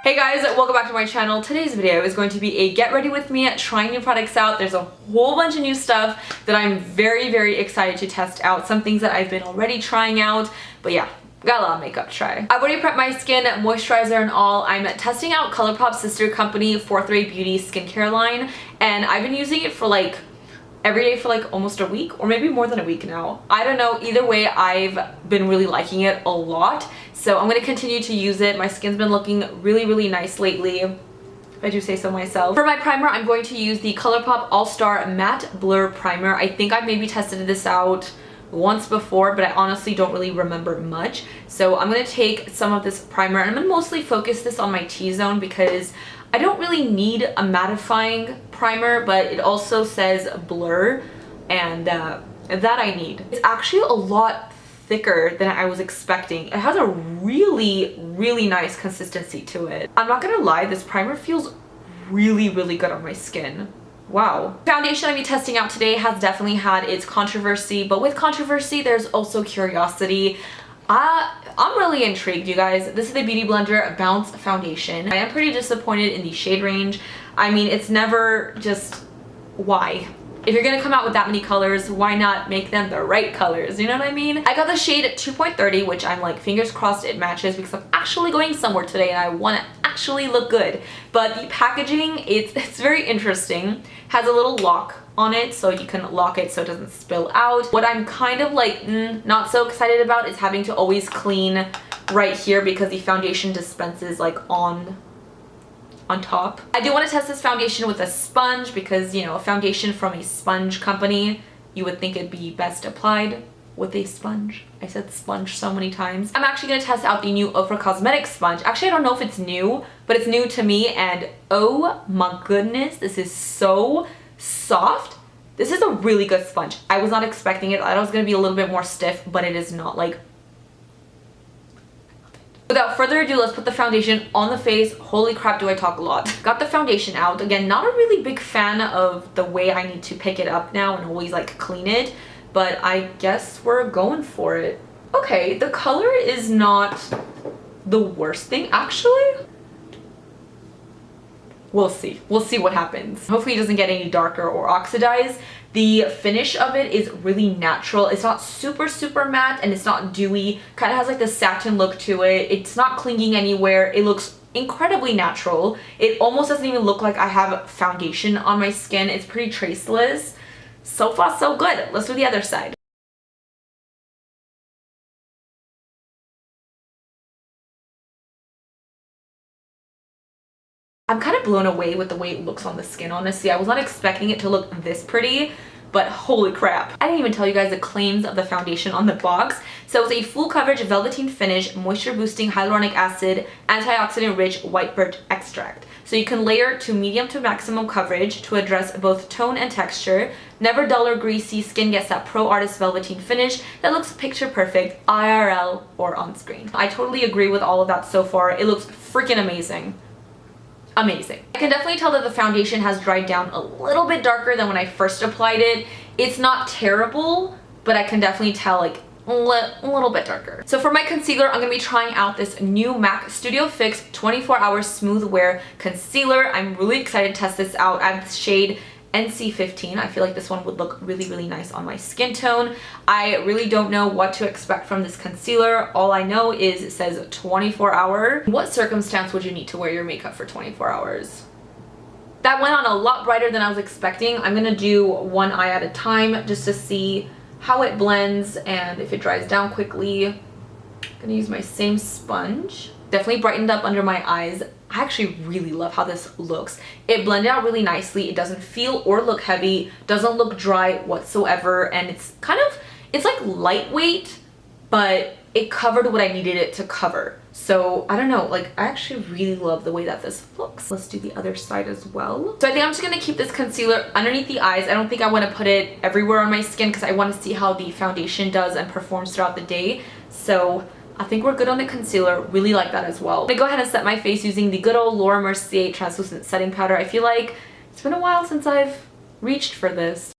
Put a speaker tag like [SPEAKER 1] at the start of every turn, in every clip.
[SPEAKER 1] Hey guys, welcome back to my channel. Today's video is going to be a get ready with me trying new products out. There's a whole bunch of new stuff that I'm very excited to test out. Some things that I've been already trying out, but yeah, got a lot of makeup to try. I've already prepped my skin, moisturizer and all. I'm testing out Colourpop's sister company, Fourth Ray Beauty skincare line, and I've been using it for like every day for like almost a week, or maybe more than a week now. I don't know, either way I've been really liking it a lot, so I'm going to continue to use it. My skin's been looking really nice lately, if I do say so myself. For my primer, I'm going to use the Colourpop All-Star Matte Blur Primer. I think I've maybe tested this out once before, but I honestly don't really remember much. So I'm going to take some of this primer and I'm going to mostly focus this on my T-zone because I don't really need a mattifying primer, but it also says blur, and that I need. It's actually a lot thicker than I was expecting. It has a really nice consistency to it. I'm not gonna lie, this primer feels really good on my skin. Wow. Foundation I'm testing out today has definitely had its controversy, but with controversy there's also curiosity. I'm really intrigued, you guys. This is the Beauty Blender Bounce Foundation. I am pretty disappointed in the shade range. I mean, it's never just, why? If you're gonna come out with that many colors, why not make them the right colors? You know what I mean? I got the shade 2.30, which I'm like, fingers crossed it matches because I'm actually going somewhere today and I want to actually look good. But the packaging, it's very interesting. Has a little lock on it so you can lock it so it doesn't spill out. What I'm kind of like not so excited about is having to always clean right here because the foundation dispenses like on top. I do want to test this foundation with a sponge because, you know, a foundation from a sponge company, you would think it'd be best applied with a sponge. I said sponge so many times. I'm actually going to test out the new Ofra Cosmetics sponge. Actually, I don't know if it's new, but it's new to me, and oh my goodness, this is so soft. This is a really good sponge. I was not expecting it. I thought it was going to be a little bit more stiff, but it is not. Like, without further ado, let's put the foundation on the face. Holy crap, do I talk a lot. Got the foundation out. Again, not a really big fan of the way I need to pick it up now and always like clean it, but I guess we're going for it. Okay, the color is not the worst thing, actually. We'll see. We'll see what happens. Hopefully it doesn't get any darker or oxidize. The finish of it is really natural. It's not super matte and it's not dewy. Kind of has like the satin look to it. It's not clinging anywhere. It looks incredibly natural. It almost doesn't even look like I have foundation on my skin. It's pretty traceless. So far so good. Let's do the other side. I'm kind of blown away with the way it looks on the skin, honestly. I was not expecting it to look this pretty, but holy crap. I didn't even tell you guys the claims of the foundation on the box. So it's a full coverage velveteen finish, moisture boosting hyaluronic acid, antioxidant rich white birch extract. So you can layer to medium to maximum coverage to address both tone and texture. Never dull or greasy, skin gets that pro artist velveteen finish that looks picture perfect IRL or on screen. I totally agree with all of that so far. It looks freaking amazing. Amazing. I can definitely tell that the foundation has dried down a little bit darker than when I first applied it. It's not terrible, but I can definitely tell like a little bit darker. So for my concealer, I'm going to be trying out this new MAC Studio Fix 24 Hour Smooth Wear Concealer. I'm really excited to test this out. I have the shade NC15. I feel like this one would look really nice on my skin tone. I really don't know what to expect from this concealer. All I know is it says 24 hour. In what circumstance would you need to wear your makeup for 24 hours? That went on a lot brighter than I was expecting. I'm gonna do one eye at a time just to see how it blends and if it dries down quickly. I'm gonna use my same sponge. Definitely brightened up under my eyes. I actually really love how this looks. It blended out really nicely. It doesn't feel or look heavy, doesn't look dry whatsoever, and it's like lightweight, but it covered what I needed it to cover. So I don't know, like I actually really love the way that this looks. Let's do the other side as well. So I think I'm just gonna keep this concealer underneath the eyes. I don't think I want to put it everywhere on my skin because I want to see how the foundation does and performs throughout the day. So I think we're good on the concealer. Really like that as well. I'm gonna go ahead and set my face using the good old Laura Mercier translucent setting powder. I feel like it's been a while since I've reached for this.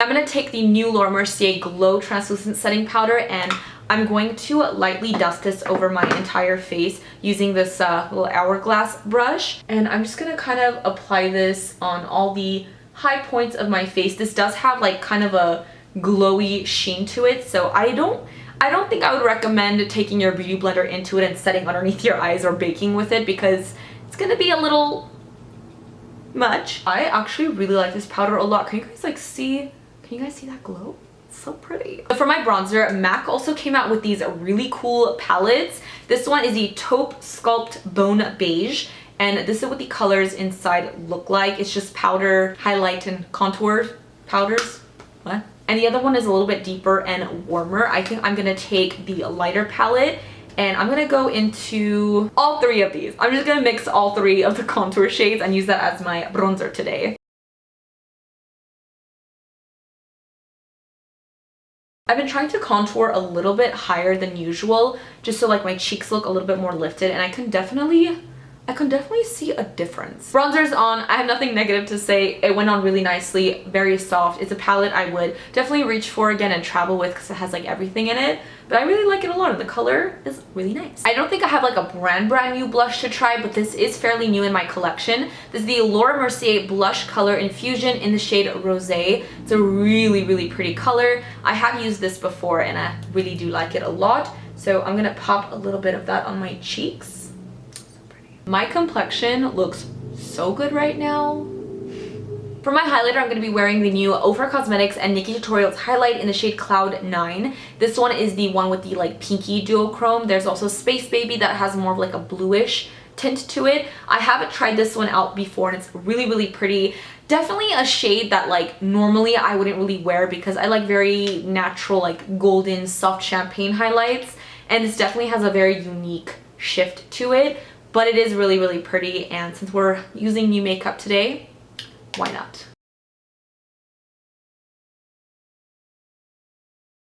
[SPEAKER 1] I'm going to take the new Laura Mercier Glow Translucent Setting Powder and I'm going to lightly dust this over my entire face using this little Hourglass brush. And I'm just gonna kind of apply this on all the high points of my face. This does have like kind of a glowy sheen to it, so I don't think I would recommend taking your beauty blender into it and setting underneath your eyes or baking with it, because it's gonna be a little much. I actually really like this powder a lot. Can you guys like see, can you guys see that glow? It's so pretty. For my bronzer, MAC also came out with these really cool palettes. This one is the Taupe Sculpt Bone Beige, and this is what the colors inside look like. It's just powder, highlight, and contour powders. What? And the other one is a little bit deeper and warmer. I think I'm gonna take the lighter palette and I'm gonna go into all three of these. I'm just gonna mix all three of the contour shades and use that as my bronzer today. I've been trying to contour a little bit higher than usual, just so like my cheeks look a little bit more lifted, and I can definitely see a difference. Bronzer's on. I have nothing negative to say. It went on really nicely, very soft. It's a palette I would definitely reach for again and travel with because it has like everything in it, but I really like it a lot and the color is really nice. I don't think I have like a brand new blush to try, but this is fairly new in my collection. This is the Laura Mercier Blush Color Infusion in the shade Rosé. It's a really pretty color. I have used this before and I really do like it a lot, so I'm gonna pop a little bit of that on my cheeks. My complexion looks so good right now. For my highlighter, I'm going to be wearing the new Ofra Cosmetics and Nikkie Tutorials highlight in the shade Cloud 9. This one is the one with the like pinky duochrome. There's also Space Baby that has more of like a bluish tint to it. I haven't tried this one out before and it's really pretty. Definitely a shade that like normally I wouldn't really wear because I like very natural like golden soft champagne highlights, and this definitely has a very unique shift to it. But it is really pretty, and since we're using new makeup today, why not?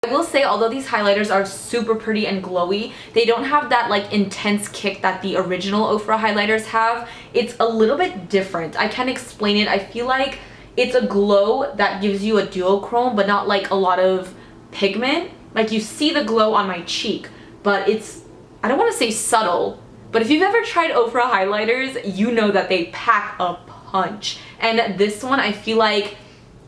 [SPEAKER 1] I will say, although these highlighters are super pretty and glowy, they don't have that like intense kick that the original Ofra highlighters have. It's a little bit different. I can't explain it. I feel like it's a glow that gives you a duochrome, but not like a lot of pigment. Like you see the glow on my cheek, but it's, I don't want to say subtle, but if you've ever tried Ofra highlighters, you know that they pack a punch. And this one, I feel like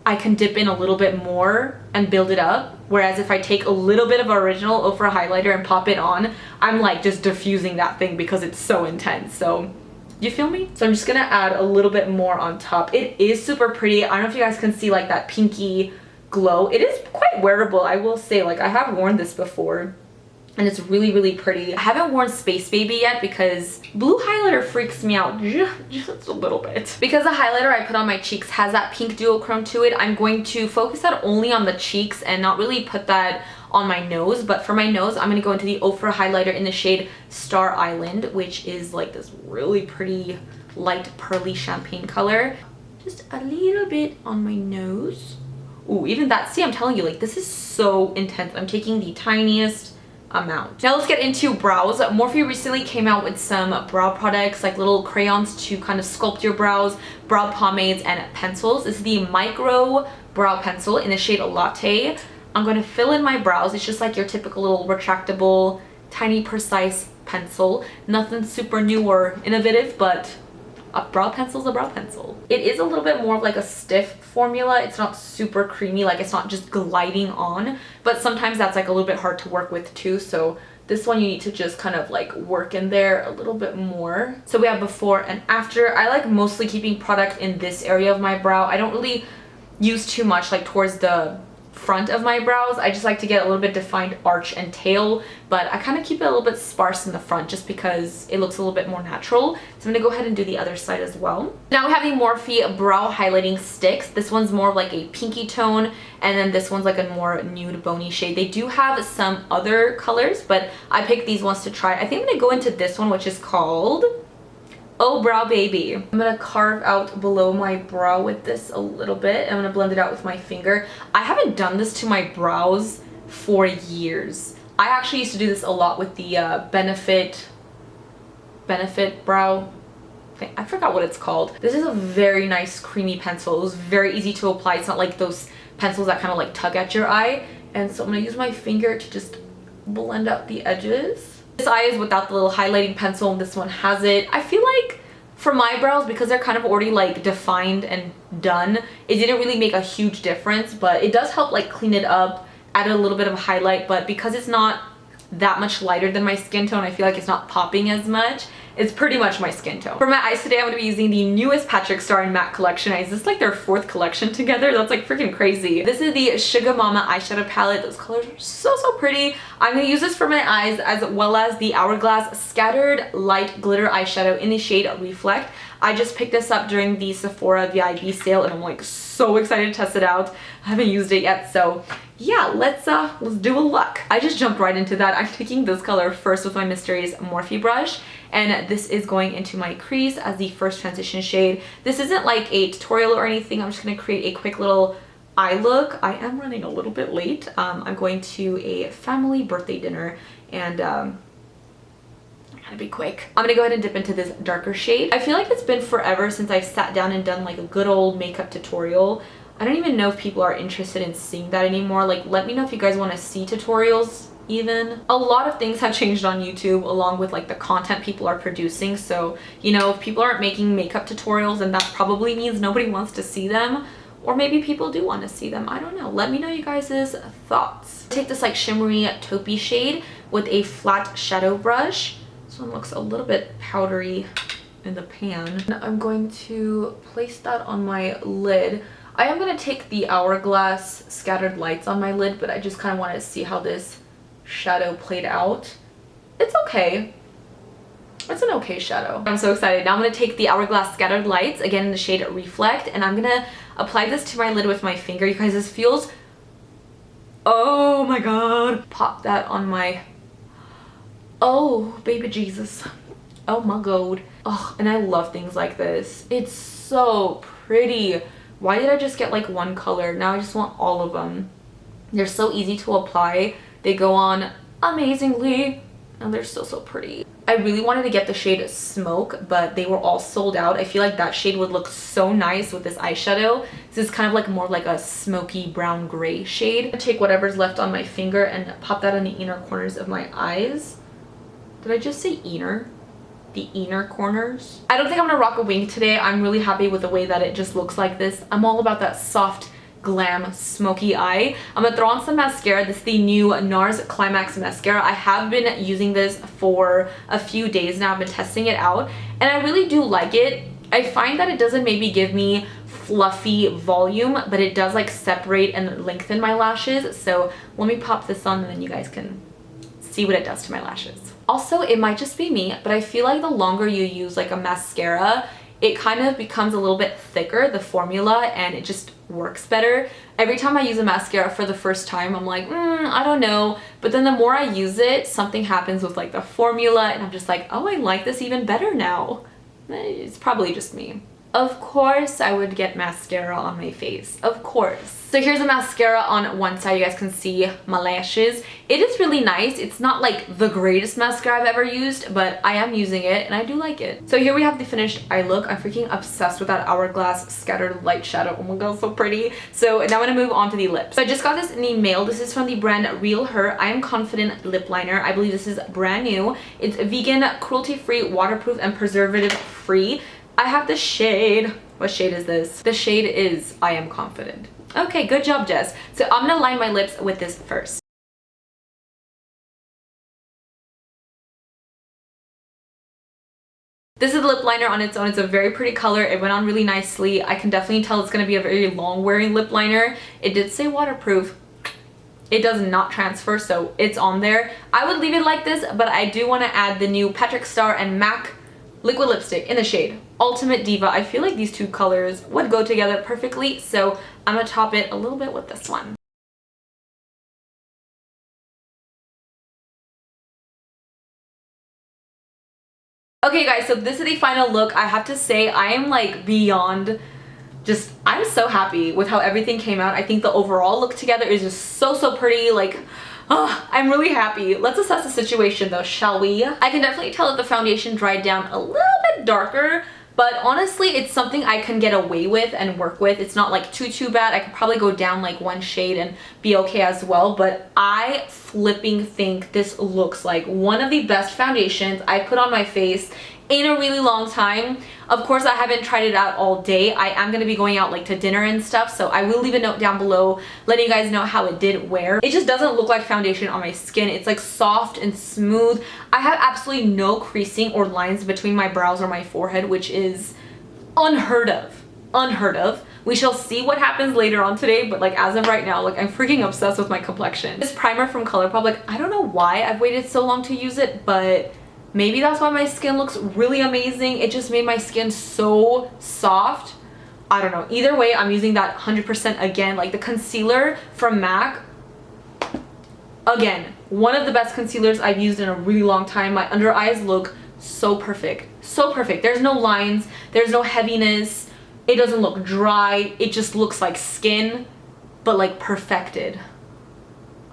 [SPEAKER 1] I can dip in a little bit more and build it up. Whereas if I take a little bit of original Ofra highlighter and pop it on, I'm like just diffusing that thing because it's so intense. So, you feel me? So I'm just gonna add a little bit more on top. It is super pretty. I don't know if you guys can see like that pinky glow. It is quite wearable, I will say. Like I have worn this before. And it's really pretty. I haven't worn Space Baby yet because blue highlighter freaks me out just a little bit. Because the highlighter I put on my cheeks has that pink duochrome to it, I'm going to focus that only on the cheeks and not really put that on my nose. But for my nose, I'm going to go into the Ofra highlighter in the shade Star Island, which is like this really pretty light pearly champagne color. Just a little bit on my nose. Ooh, even that, see, I'm telling you, like this is so intense. I'm taking the tiniest amount. Now let's get into brows. Morphe recently came out with some brow products, like little crayons to kind of sculpt your brows, brow pomades, and pencils. This is the Micro Brow Pencil in the shade Latte. I'm going to fill in my brows. It's just like your typical little retractable, tiny, precise pencil. Nothing super new or innovative, but a brow pencil is a brow pencil. It is a little bit more of like a stiff formula. It's not super creamy, like it's not just gliding on, but sometimes that's like a little bit hard to work with too. So this one you need to just kind of like work in there a little bit more. So we have before and after. I like mostly keeping product in this area of my brow. I don't really use too much like towards the front of my brows. I just like to get a little bit defined arch and tail, but I kind of keep it a little bit sparse in the front just because it looks a little bit more natural. So I'm gonna go ahead and do the other side as well. Now we have the Morphe brow highlighting sticks. This one's more of like a pinky tone, and then this one's like a more nude bony shade. They do have some other colors, but I picked these ones to try. I think I'm gonna go into this one, which is called Oh Brow Baby. I'm gonna carve out below my brow with this a little bit. I'm gonna blend it out with my finger. I haven't done this to my brows for years. I actually used to do this a lot with the Benefit brow thing. I forgot what it's called. This is a very nice creamy pencil. It was very easy to apply. It's not like those pencils that kind of like tug at your eye. And so I'm gonna use my finger to just blend out the edges. This eye is without the little highlighting pencil and this one has it. I feel like for my brows, because they're kind of already like defined and done, it didn't really make a huge difference, but it does help like clean it up, add a little bit of a highlight. But because it's not that much lighter than my skin tone, I feel like it's not popping as much. It's pretty much my skin tone. For my eyes today, I'm going to be using the newest Patrick Star and MAC collection. Is this like their 4th collection together? That's like freaking crazy. This is the Sugah Mama eyeshadow palette. Those colors are so pretty. I'm going to use this for my eyes as well as the Hourglass Scattered Light Glitter Eyeshadow in the shade Reflect. I just picked this up during the Sephora VIB sale and I'm like so excited to test it out. I haven't used it yet, so yeah, let's do a look. I just jumped right into that. I'm taking this color first with my Mysteries Morphe brush, and this is going into my crease as the first transition shade. This isn't like a tutorial or anything. I'm just going to create a quick little eye look. I am running a little bit late. I'm going to a family birthday dinner and I gotta be quick. I'm gonna go ahead and dip into this darker shade. I feel like it's been forever since I've sat down and done like a good old makeup tutorial. I don't even know if people are interested in seeing that anymore. Like, let me know if you guys want to see tutorials even. A lot of things have changed on YouTube along with like the content people are producing. So, you know, if people aren't making makeup tutorials, then that probably means nobody wants to see them. Or maybe people do want to see them. I don't know. Let me know you guys' thoughts. Take this like shimmery taupey shade with a flat shadow brush. This one looks a little bit powdery in the pan. And I'm going to place that on my lid. I am going to take the Hourglass Scattered Lights on my lid, but I just kind of want to see how this shadow played out. It's okay. It's an okay shadow. I'm so excited. Now I'm going to take the Hourglass Scattered Lights, again in the shade Reflect, and I'm going to apply this to my lid with my finger. You guys, this feels... oh my god. Pop that on my... oh, baby Jesus. Oh my god. Oh, and I love things like this. It's so pretty. Why did I just get like one color? Now I just want all of them. They're so easy to apply. They go on amazingly and they're so pretty. I really wanted to get the shade Smoke, but they were all sold out. I feel like that shade would look so nice with this eyeshadow. This is kind of like more like a smoky brown gray shade. I take whatever's left on my finger and pop that on the inner corners of my eyes. Did I just say inner? The inner corners. I don't think I'm gonna rock a wing today. I'm really happy with the way that it just looks like this. I'm all about that soft glam smoky eye. I'm gonna throw on some mascara. This is the new Nars Climax mascara. I have been using this for a few days now. I've been testing it out and I really do like it. I find that it doesn't maybe give me fluffy volume, but it does like separate and lengthen my lashes. So let me pop this on and then you guys can see what it does to my lashes. Also, it might just be me, but I feel like the longer you use like a mascara, it kind of becomes a little bit thicker, the formula, and it just works better. Every time I use a mascara for the first time, I'm like, I don't know. But then the more I use it, something happens with like the formula and I'm just like, oh, I like this even better now. It's probably just me. Of course I would get mascara on my face, of course. So here's a mascara on one side. You guys can see my lashes. It is really nice. It's not like the greatest mascara I've ever used, but I am using it and I do like it. So here we have the finished eye look. I'm freaking obsessed with that Hourglass Scattered Light shadow. Oh my god, so pretty. So now I'm gonna move on to the lips. So I just got this in the mail. This is from the brand RealHer I Am Confident lip liner. I believe this is brand new. It's vegan, cruelty-free, waterproof, and preservative-free. I have the shade. What shade is this? The shade is I Am Confident. Okay, good job, Jess. So I'm gonna line my lips with this first. This is the lip liner on its own. It's a very pretty color. It went on really nicely. I can definitely tell it's gonna be a very long wearing lip liner. It did say waterproof. It does not transfer, so it's on there. I would leave it like this, but I do want to add the new Patrick Star and MAC liquid lipstick in the shade Ultimate Diva. I feel like these two colors would go together perfectly, so I'm gonna top it a little bit with this one. Okay guys, so this is the final look. I have to say I am like beyond just, I'm so happy with how everything came out. I think the overall look together is just so pretty. Like, oh, I'm really happy. Let's assess the situation though, shall we? I can definitely tell that the foundation dried down a little bit darker but honestly it's something I can get away with and work with. It's not like too bad. I could probably go down like one shade and be okay as well, but I flipping think this looks like one of the best foundations I put on my face in a really long time. Of course, I haven't tried it out all day. I am going to be going out like to dinner and stuff, so I will leave a note down below letting you guys know how it did wear. It just doesn't look like foundation on my skin. It's like soft and smooth. I have absolutely no creasing or lines between my brows or my forehead, which is unheard of. Unheard of. We shall see what happens later on today, but like as of right now, like I'm freaking obsessed with my complexion. This primer from Colourpop, like I don't know why I've waited so long to use it, but maybe that's why my skin looks really amazing. It just made my skin so soft. I don't know. Either way, I'm using that 100% again. Like the concealer from MAC, again, one of the best concealers I've used in a really long time. My under eyes look so perfect. So perfect. There's no lines. There's no heaviness. It doesn't look dry. It just looks like skin, but like perfected.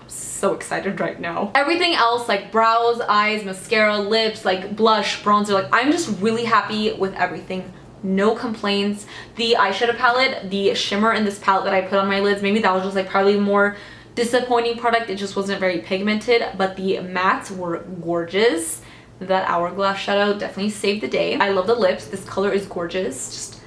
[SPEAKER 1] So excited right now. Everything else like brows, eyes, mascara, lips, like blush, bronzer, like I'm just really happy with everything. No complaints. The eyeshadow palette, the shimmer in this palette that I put on my lids, maybe that was just like probably more disappointing product. It just wasn't very pigmented, but the mattes were gorgeous. That Hourglass shadow definitely saved the day. I love the lips. This color is gorgeous. Just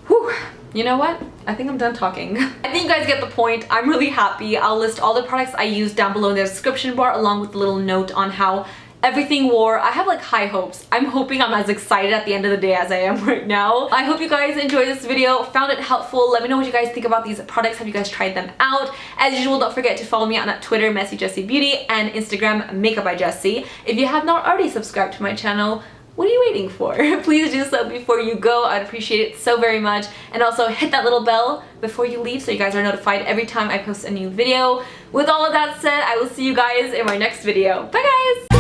[SPEAKER 1] whew. You know what? I think I'm done talking. I think you guys get the point. I'm really happy. I'll list all the products I used down below in the description bar along with a little note on how everything wore. I have like high hopes. I'm hoping I'm as excited at the end of the day as I am right now. I hope you guys enjoyed this video, found it helpful. Let me know what you guys think about these products. Have you guys tried them out? As usual, don't forget to follow me on Twitter, mesijesibeauty, and Instagram, Makeup by Jesi. If you have not already subscribed to my channel, what are you waiting for? Please do so before you go. I'd appreciate it so very much. And also hit that little bell before you leave so you guys are notified every time I post a new video. With all of that said, I will see you guys in my next video. Bye guys!